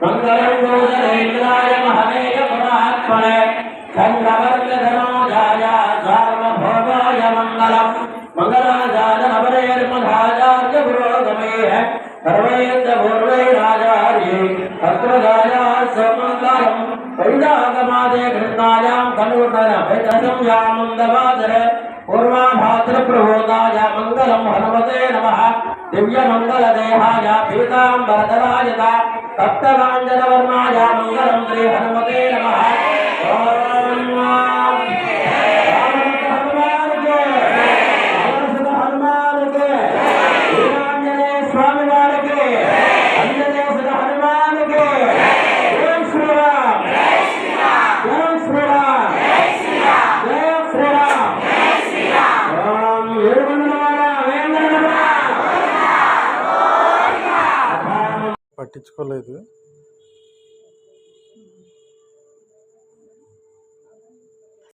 मंगलम गोचरेन्द्राय महमेय पुरात्मने चंद्रवर्गधनोजाय सार्वभौमाय मंगलम मंगलाजाय नवरेर्मधाचार्य पुरोगमये सर्वैर्य पूर्वैराचार्ये तत्रजाय समंगलम वैदागमादे कृष्णायां कनूतन वैदसं यामुन्दवादरे पूर्वाभाद्र प्रबोधाय मंगलम हनुमते नमः दिव्य मंगल देहाय पीतांबरधराय तप्तकांचनवर्णाय मंगलम श्री हनुमते नमः स्वामी वाले अंजनेय हनुमान के जय श्री राम जय श्री राम जय श्री राम పట్టించుకోలేదు.